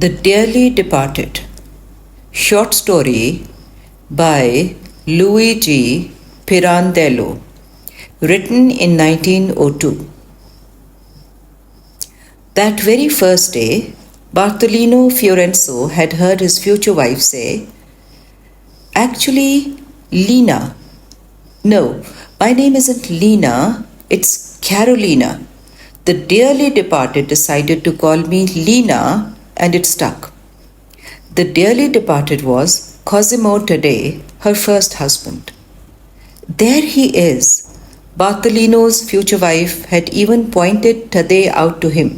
The Dearly Departed. Short story by Luigi Pirandello. Written in 1902. That very first day, Bartolino Fiorenzo had heard his future wife say, "Actually, Lina. No, my name isn't Lina, it's Carolina. The dearly departed decided to call me Lina, and it stuck." The dearly departed was Cosimo Taddei, her first husband. There he is. Bartolino's future wife had even pointed Taddei out to him.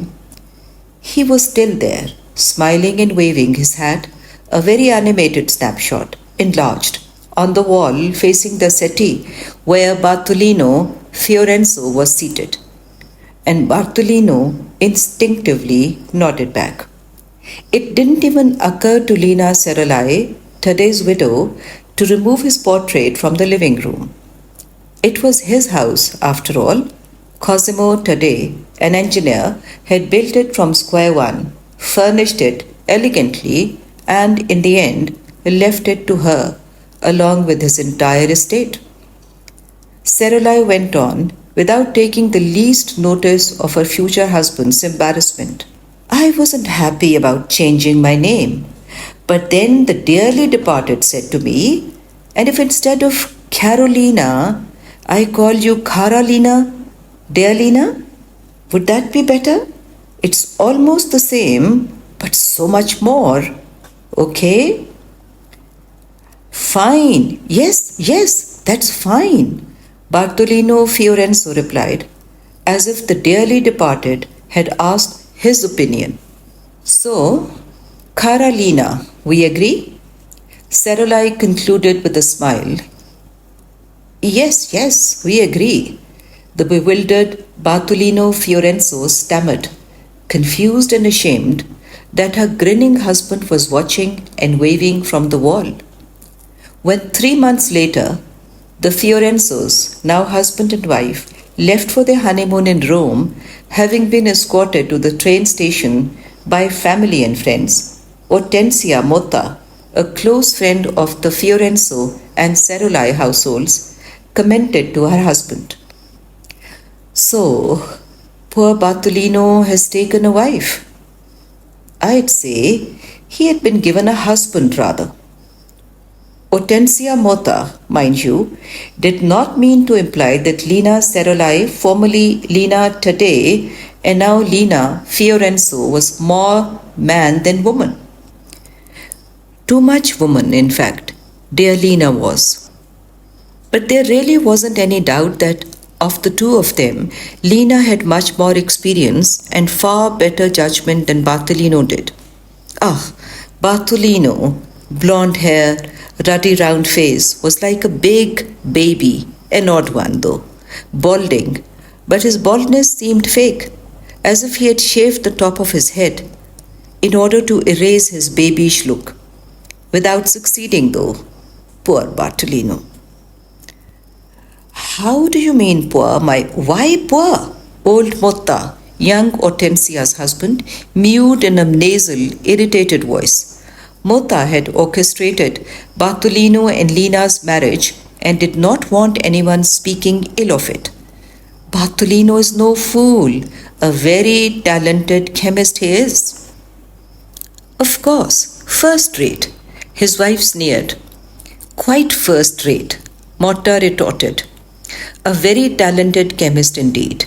He was still there, smiling and waving his hat, a very animated snapshot, enlarged, on the wall facing the settee where Bartolino Fiorenzo was seated. And Bartolino instinctively nodded back. It didn't even occur to Lina Serolai, Taddei's widow, to remove his portrait from the living room. It was his house, after all. Cosimo Taddei, an engineer, had built it from square one, furnished it elegantly, and in the end left it to her, along with his entire estate. Serolai went on, without taking the least notice of her future husband's embarrassment. "I wasn't happy about changing my name, but then the dearly departed said to me, and if instead of Carolina, I call you Carolina, Dearlina, would that be better? It's almost the same, but so much more. Okay?" "Fine. Yes, that's fine," Bartolino Fiorenzo replied, as if the dearly departed had asked his opinion. "So, Carolina, we agree?" Serolai concluded with a smile. Yes, we agree," the bewildered Bartolino Fiorenzo stammered, confused and ashamed that her grinning husband was watching and waving from the wall. When 3 months later, the Fiorenzos, now husband and wife, left for their honeymoon in Rome, having been escorted to the train station by family and friends, Hortensia Motta, a close friend of the Fiorenzo and Serolai households, commented to her husband, "So, poor Bartolino has taken a wife." "I'd say he had been given a husband, rather." Hortensia Motta, mind you, did not mean to imply that Lina Serolai, formerly Lina Taddei, and now Lina Fiorenzo, was more man than woman. Too much woman, in fact, dear Lina was. But there really wasn't any doubt that of the two of them, Lina had much more experience and far better judgment than Bartolino did. Bartolino, blonde hair, ruddy round face, was like a big baby, an odd one though, balding, but his baldness seemed fake, as if he had shaved the top of his head in order to erase his babyish look. Without succeeding though, poor Bartolino. "How do you mean poor, why poor?" Old Motta, young Hortensia's husband, mewed in a nasal, irritated voice. Motta had orchestrated Bartolino and Lina's marriage and did not want anyone speaking ill of it. "Bartolino is no fool. A very talented chemist he is." "Of course, first rate," his wife sneered. "Quite first rate," Motta retorted. "A very talented chemist indeed.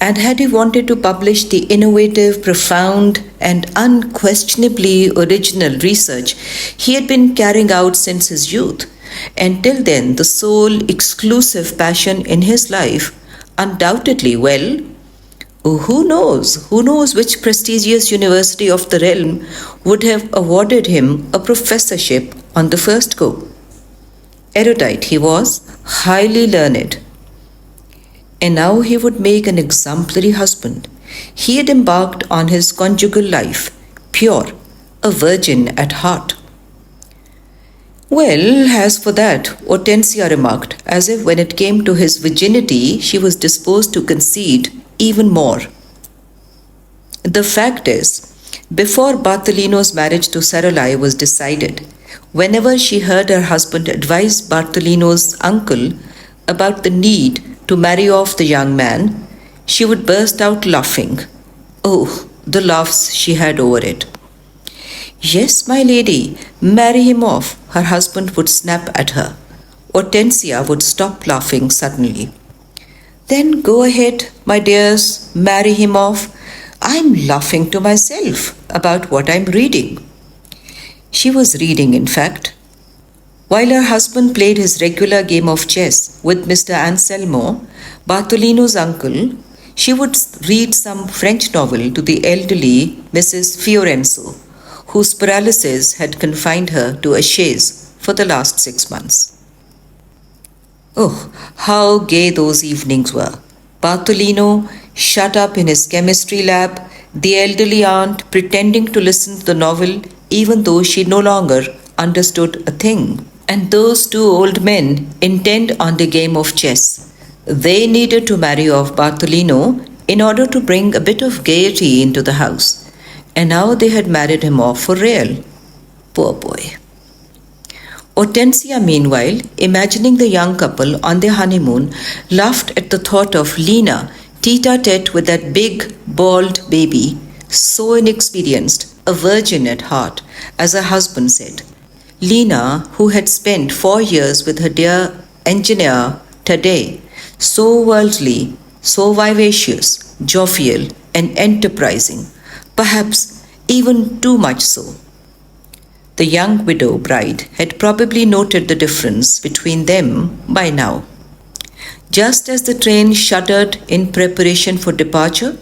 And had he wanted to publish the innovative, profound, and unquestionably original research he had been carrying out since his youth, and till then the sole exclusive passion in his life, undoubtedly, well, who knows which prestigious university of the realm would have awarded him a professorship on the first go. Erudite he was, highly learned. And now he would make an exemplary husband. He had embarked on his conjugal life, pure, a virgin at heart. "Well, as for that," Hortensia remarked, as if when it came to his virginity she was disposed to concede even more. "The fact is, Before Bartolino's marriage to Saralai was decided, whenever she heard her husband advise Bartolino's uncle about the need to marry off the young man, she would burst out laughing. Oh, the laughs she had over it. Yes, my lady, marry him off, her husband would snap at her. Hortensia would stop laughing suddenly. Then go ahead, my dears, marry him off. I'm laughing to myself about what I'm reading. She was reading, in fact. While her husband played his regular game of chess with Mr. Anselmo, Bartolino's uncle, she would read some French novel to the elderly Mrs. Fiorenzo, whose paralysis had confined her to a chaise for the last 6 months. Oh, how gay those evenings were. Bartolino shut up in his chemistry lab, the elderly aunt pretending to listen to the novel even though she no longer understood a thing. And those two old men intent on the game of chess. They needed to marry off Bartolino in order to bring a bit of gaiety into the house. And now they had married him off for real. Poor boy. Hortensia, meanwhile, imagining the young couple on their honeymoon, laughed at the thought of Lena tete-a-tete with that big, bald baby, so inexperienced, a virgin at heart, as her husband said. Lena, who had spent 4 years with her dear engineer Tadei, so worldly, so vivacious, jovial, and enterprising, perhaps even too much so. The young widow bride had probably noted the difference between them by now. Just as the train shuddered in preparation for departure,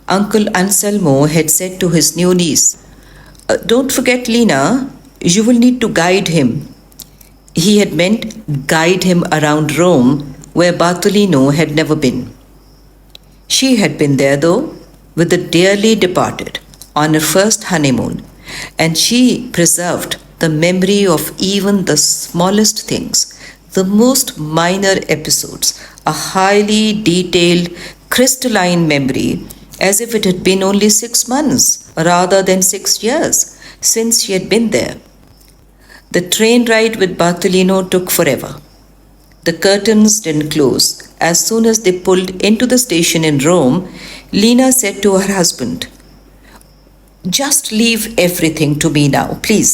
Uncle Anselmo had said to his new niece, "Don't forget, Lena, you will need to guide him." He had meant guide him around Rome, where Bartolino had never been. She had been there, though, with the dearly departed, on her first honeymoon, and she preserved the memory of even the smallest things, the most minor episodes, a highly detailed, crystalline memory, as if it had been only 6 months rather than 6 years since she had been there. The train ride with Bartolino took forever. The curtains didn't close. As soon as they pulled into the station in Rome, Lena said to her husband, "Just leave everything to me now, please.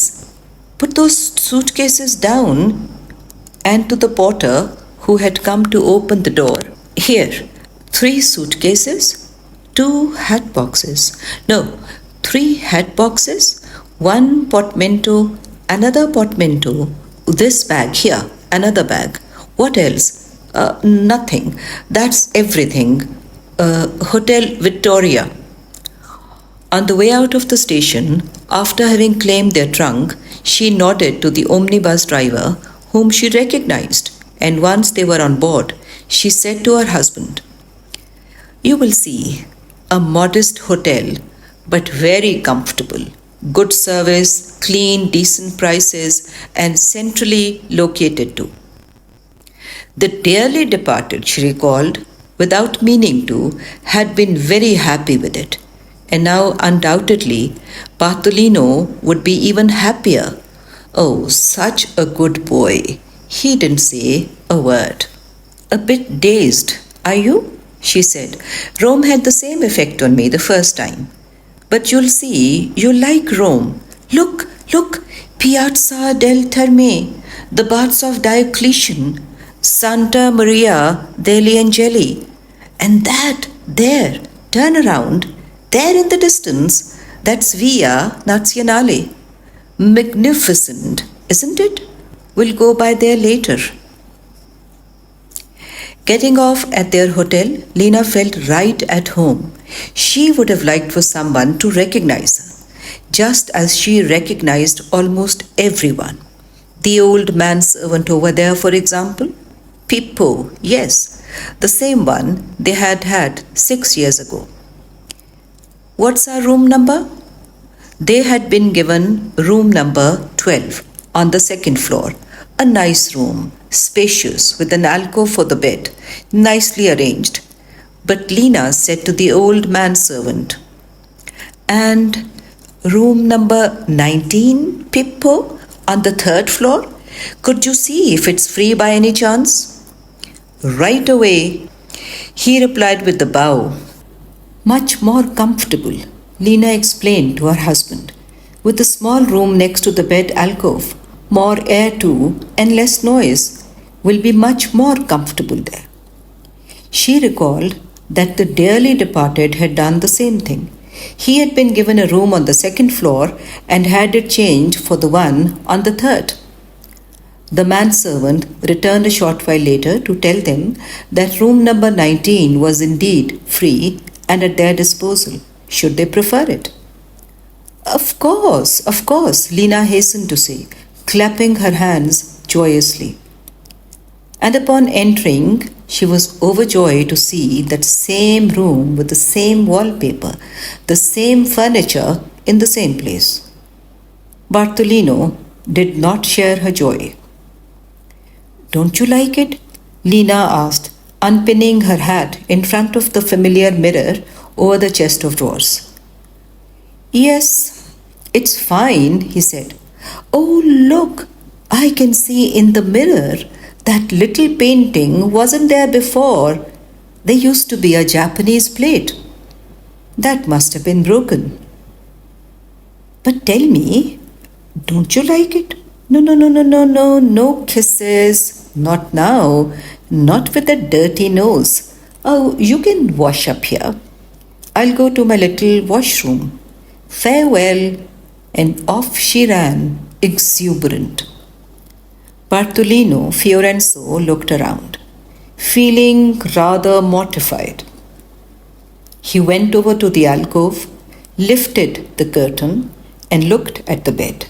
Put those suitcases down." And to the porter who had come to open the door, "Here, 3 suitcases, 2 hat boxes. No, 3 hat boxes, 1 portmanteau, another portmanteau, this bag here, another bag. What else? Nothing. That's everything. Hotel Victoria." On the way out of the station, after having claimed their trunk, she nodded to the omnibus driver, whom she recognized, and once they were on board, she said to her husband, "You will see, a modest hotel, but very comfortable. Good service, clean, decent prices, and centrally located too." The dearly departed, she recalled, without meaning to, had been very happy with it. And now, undoubtedly, Bartolino would be even happier. Oh, such a good boy. He didn't say a word. "A bit dazed, are you?" she said. "Rome had the same effect on me the first time. But you'll see, you'll like Rome. Look, look, Piazza del Terme, the baths of Diocletian, Santa Maria degli Angeli. And that, there, turn around, there in the distance, that's Via Nazionale. Magnificent, isn't it? We'll go by there later." Getting off at their hotel, Lena felt right at home. She would have liked for someone to recognize her, just as she recognized almost everyone. The old manservant over there, for example. Pippo, yes, the same one they had had 6 years ago. "What's our room number?" They had been given room number 12 on the 2nd floor. A nice room, spacious, with an alcove for the bed, nicely arranged. But Lena said to the old manservant, "And Room number 19, Pippo, on the third floor? Could you see if it's free by any chance? Right away, he replied with a bow. Much more comfortable, Lena explained to her husband. With a small room next to the bed alcove, more air too, and less noise, will be much more comfortable there. She recalled that the dearly departed had done the same thing. He had been given a room on the second floor and had it changed for the one on the third. The manservant returned a short while later to tell them that room number 19 was indeed free and at their disposal, should they prefer it. Of course, Lena hastened to say, clapping her hands joyously. And upon entering, she was overjoyed to see that same room with the same wallpaper, the same furniture in the same place. Bartolino did not share her joy. Don't you like it? Lena asked, unpinning her hat in front of the familiar mirror over the chest of drawers. Yes, it's fine, he said. Oh, look, I can see in the mirror that little painting wasn't there before. There used to be a Japanese plate. That must have been broken. But tell me, don't you like it? No kisses. Not now. Not with a dirty nose. Oh, you can wash up here. I'll go to my little washroom. Farewell. And off she ran, exuberant. Bartolino Fiorenzo looked around, feeling rather mortified. He went over to the alcove, lifted the curtain, and looked at the bed.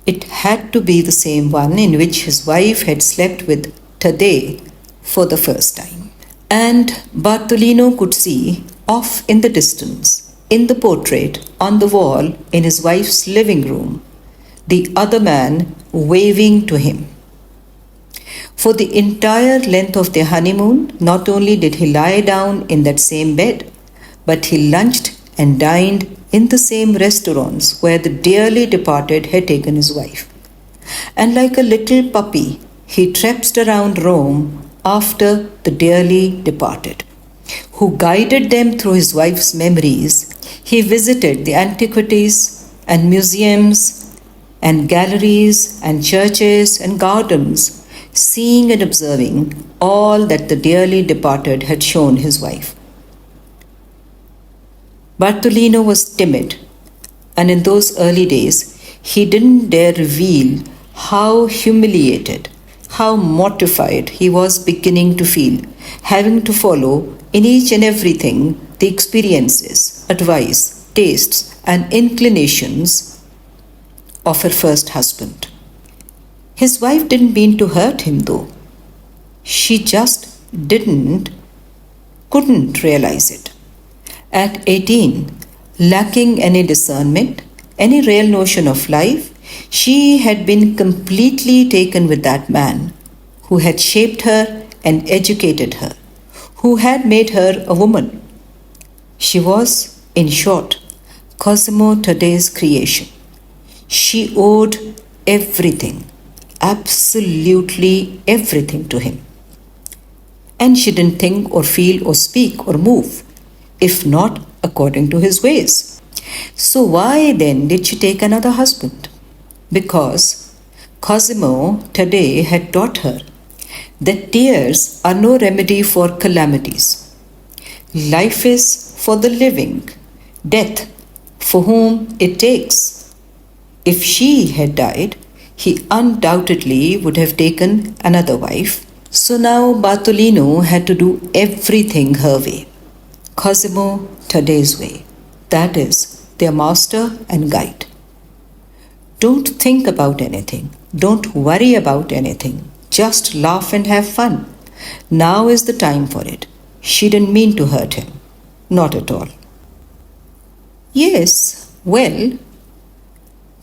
It had to be the same one in which his wife had slept with Tadei for the first time. And Bartolino could see, off in the distance, in the portrait on the wall in his wife's living room, the other man waving to him. For the entire length of their honeymoon, not only did he lie down in that same bed, but he lunched and dined in the same restaurants where the dearly departed had taken his wife. And like a little puppy, he traipsed around Rome after the dearly departed, who guided them through his wife's memories. He visited the antiquities and museums and galleries and churches and gardens, seeing and observing all that the dearly departed had shown his wife. Bartolino was timid, and in those early days he didn't dare reveal how humiliated, how mortified he was beginning to feel, having to follow in each and everything the experiences, advice, tastes, and inclinations of her first husband. His wife didn't mean to hurt him, though. She just couldn't realize it. At 18, lacking any discernment, any real notion of life, she had been completely taken with that man who had shaped her and educated her, who had made her a woman. She was, in short, Cosimo Tadei's creation. She owed everything, absolutely everything to him. And she didn't think or feel or speak or move, if not according to his ways. So why then did she take another husband? Because Cosimo Tadei had taught her that tears are no remedy for calamities. Life is for the living, death for whom it takes. If she had died, he undoubtedly would have taken another wife. So now Bartolino had to do everything her way, Cosimo Tadei's way. That is, their master and guide. Don't think about anything. Don't worry about anything. Just laugh and have fun. Now is the time for it. She didn't mean to hurt him. Not at all. Yes, well,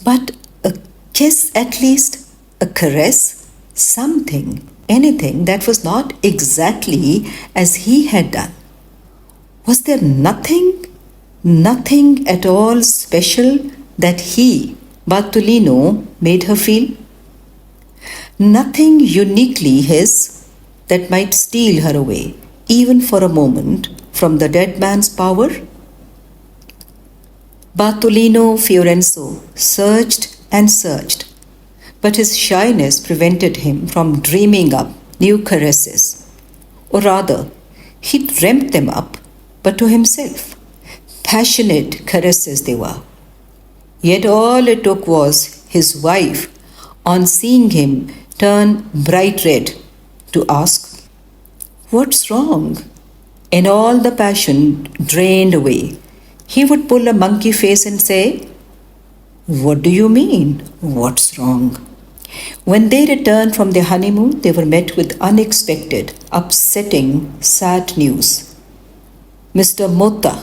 but a kiss at least, a caress, something, anything that was not exactly as he had done. Was there nothing? Nothing at all special that he, Bartolino, made her feel? Nothing uniquely his that might steal her away, even for a moment, from the dead man's power? Bartolino Fiorenzo searched and searched, but his shyness prevented him from dreaming up new caresses. Or rather, he dreamt them up, but to himself. Passionate caresses they were. Yet all it took was his wife, on seeing him turn bright red, to ask, "What's wrong?" And all the passion drained away. He would pull a monkey face and say, "What do you mean? What's wrong?" When they returned from their honeymoon, they were met with unexpected, upsetting, sad news. Mr. Motta,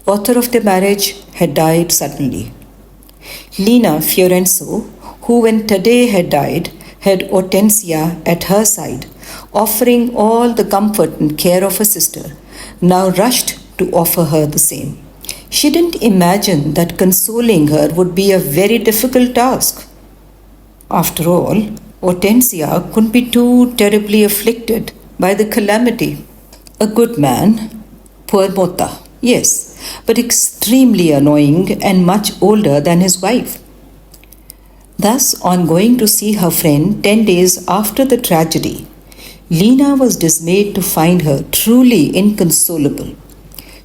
author of their marriage, had died suddenly. Lina Fiorenzo, who when Tadei had died, had Hortensia at her side, offering all the comfort and care of a sister, now rushed to offer her the same. She didn't imagine that consoling her would be a very difficult task. After all, Hortensia couldn't be too terribly afflicted by the calamity. A good man, poor Motta, yes, but extremely annoying and much older than his wife. Thus, on going to see her friend 10 days after the tragedy, Lina was dismayed to find her truly inconsolable.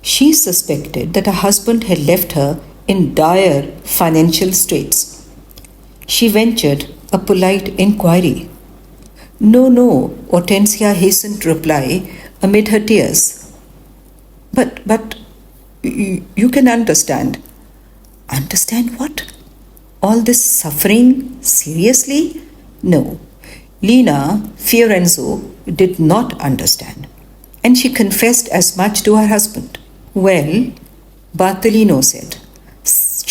She suspected that her husband had left her in dire financial straits. She ventured a polite inquiry. "No, no," Hortensia hastened to reply amid her tears. But, you can understand." "Understand what? All this suffering? Seriously?" No. Lina Fiorenzo did not understand, and she confessed as much to her husband. "Well," Bartolino said,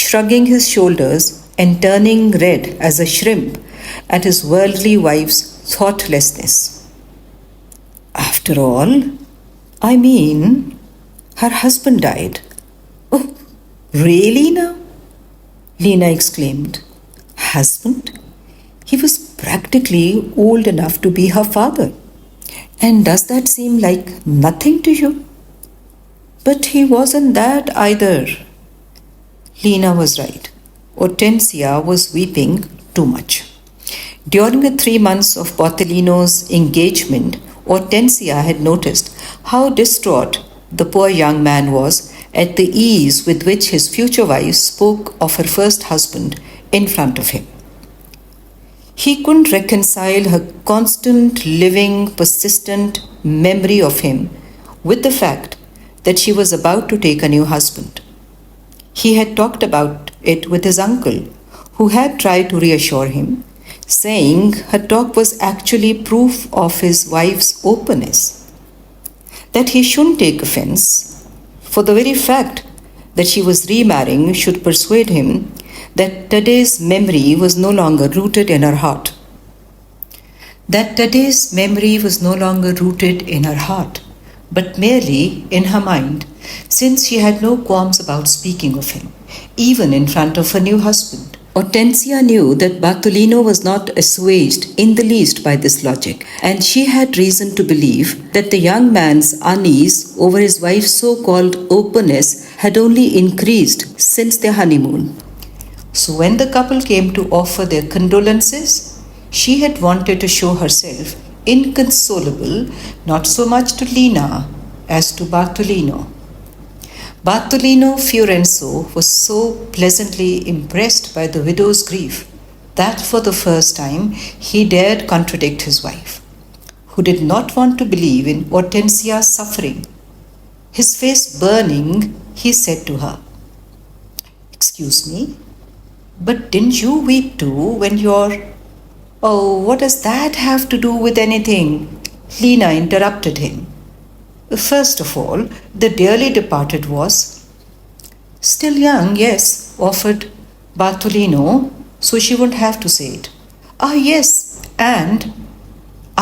shrugging his shoulders and turning red as a shrimp at his worldly wife's thoughtlessness. "After all, I mean, her husband died." "Oh, really now?" Lina exclaimed. "Husband? He was practically old enough to be her father. And does that seem like nothing to you?" "But he wasn't that either." Lina was right. Hortensia was weeping too much. During the 3 months of Bartolino's engagement, Hortensia had noticed how distraught the poor young man was at the ease with which his future wife spoke of her first husband in front of him. He couldn't reconcile her constant, living, persistent memory of him with the fact that she was about to take a new husband. He had talked about it with his uncle, who had tried to reassure him, saying her talk was actually proof of his wife's openness. That he shouldn't take offense, for the very fact that she was remarrying should persuade him that Tadei's memory was no longer rooted in her heart. But merely in her mind, since she had no qualms about speaking of him, even in front of her new husband. Hortensia knew that Bartolino was not assuaged in the least by this logic, and she had reason to believe that the young man's unease over his wife's so-called openness had only increased since their honeymoon. So when the couple came to offer their condolences, she had wanted to show herself inconsolable not so much to Lina as to Bartolino. Bartolino Fiorenzo was so pleasantly impressed by the widow's grief that for the first time he dared contradict his wife, who did not want to believe in Hortensia's suffering. His face burning, he said to her, "Excuse me, but didn't you weep too when your—" "Oh, what does that have to do with anything?" Lina interrupted him. "First of all, the dearly departed was—" "Still young, yes," offered Bartolino, so she wouldn't have to say it. "Ah, yes, and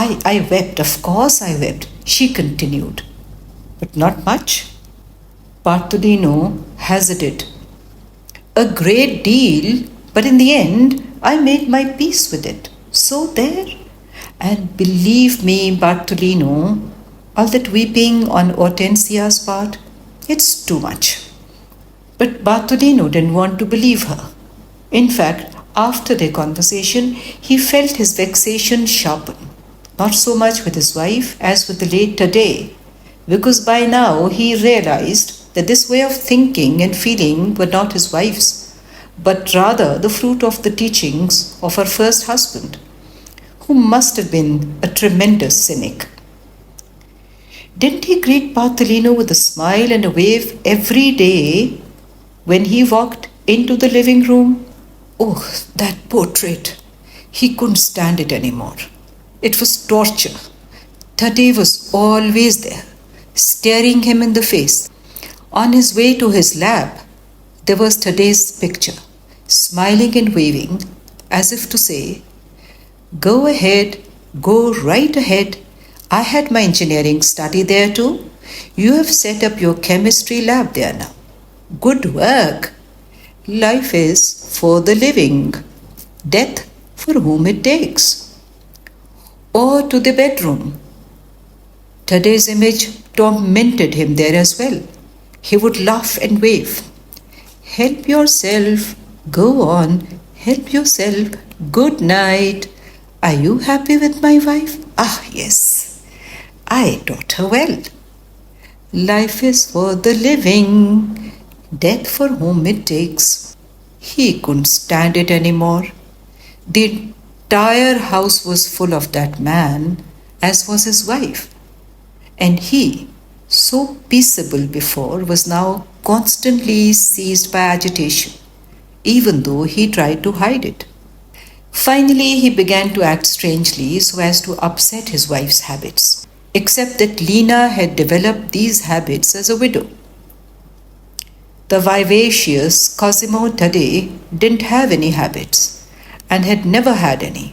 I wept, of course I wept," she continued. "But not much." Bartolino hazarded. A great deal, but in the end, I made my peace with it. So there. And believe me, Bartolino, all that weeping on Hortensia's part, it's too much. But Bartolino didn't want to believe her. In fact, after their conversation, he felt his vexation sharpen, not so much with his wife as with the late Tadei, because by now he realized that this way of thinking and feeling were not his wife's, but rather the fruit of the teachings of her first husband, who must have been a tremendous cynic. Didn't he greet Bartolino with a smile and a wave every day when he walked into the living room? Oh, that portrait! He couldn't stand it anymore. It was torture. Tadei was always there, staring him in the face. On his way to his lab, there was Tadei's picture, smiling and waving, as if to say, "Go ahead, go right ahead. I had my engineering study there too. You have set up your chemistry lab there now. Good work. Life is for the living, death for whom it takes." Or to the bedroom. Tadei's image tormented him there as well. He would laugh and wave. "Help yourself. Go on. Help yourself. Good night. Are you happy with my wife? Ah, yes. I taught her well. Life is for the living, death for whom it takes." He couldn't stand it anymore. The entire house was full of that man, as was his wife. And he, so peaceable before, was now constantly seized by agitation, even though he tried to hide it. Finally, he began to act strangely so as to upset his wife's habits, except that Lena had developed these habits as a widow. The vivacious Cosimo Tadei didn't have any habits and had never had any.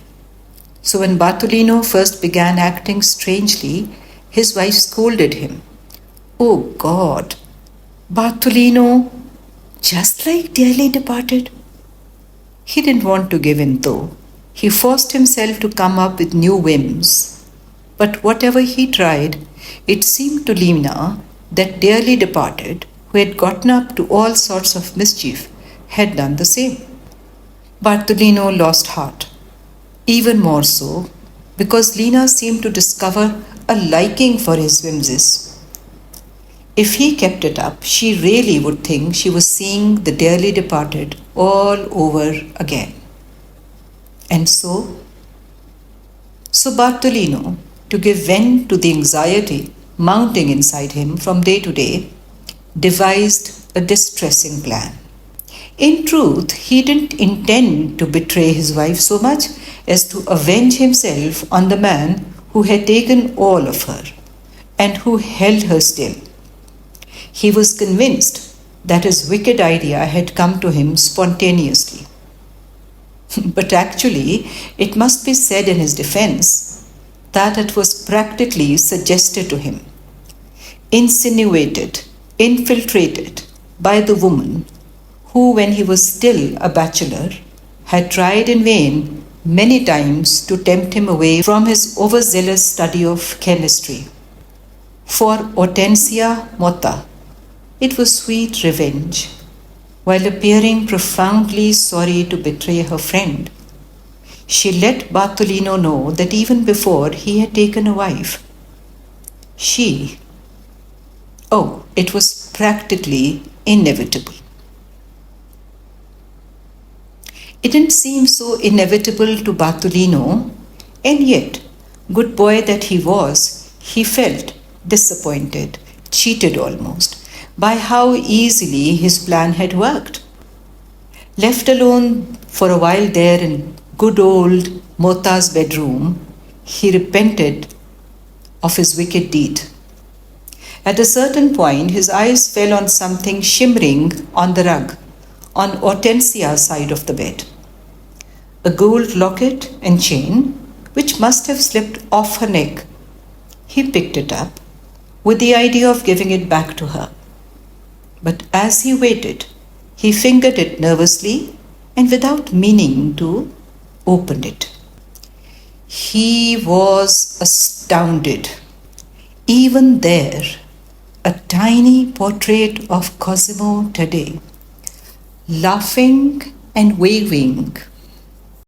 So when Bartolino first began acting strangely, his wife scolded him. "Oh God, Bartolino, just like dearly departed." He didn't want to give in though. He forced himself to come up with new whims. But whatever he tried, it seemed to Lena that dearly departed, who had gotten up to all sorts of mischief, had done the same. Bartolino lost heart, even more so because Lena seemed to discover a liking for his whimsies. If he kept it up, she really would think she was seeing the dearly departed all over again. And so Bartolino, to give vent to the anxiety mounting inside him from day to day, devised a distressing plan. In truth, he didn't intend to betray his wife so much as to avenge himself on the man who had taken all of her and who held her still. He was convinced that his wicked idea had come to him spontaneously. But actually, it must be said in his defense that it was practically suggested to him, insinuated, infiltrated by the woman who, when he was still a bachelor, had tried in vain many times to tempt him away from his overzealous study of chemistry. For Hortensia Motta, it was sweet revenge. While appearing profoundly sorry to betray her friend, she let Bartolino know that even before he had taken a wife, it was practically inevitable. It didn't seem so inevitable to Bartolino, and yet, good boy that he was, he felt disappointed, cheated almost, by how easily his plan had worked. Left alone for a while there in good old Mota's bedroom, he repented of his wicked deed. At a certain point, his eyes fell on something shimmering on the rug, on Hortensia's side of the bed. A gold locket and chain, which must have slipped off her neck. He picked it up, with the idea of giving it back to her. As he waited, he fingered it nervously and without meaning to open it. He was astounded. Even there, a tiny portrait of Cosimo Taddei, laughing and waving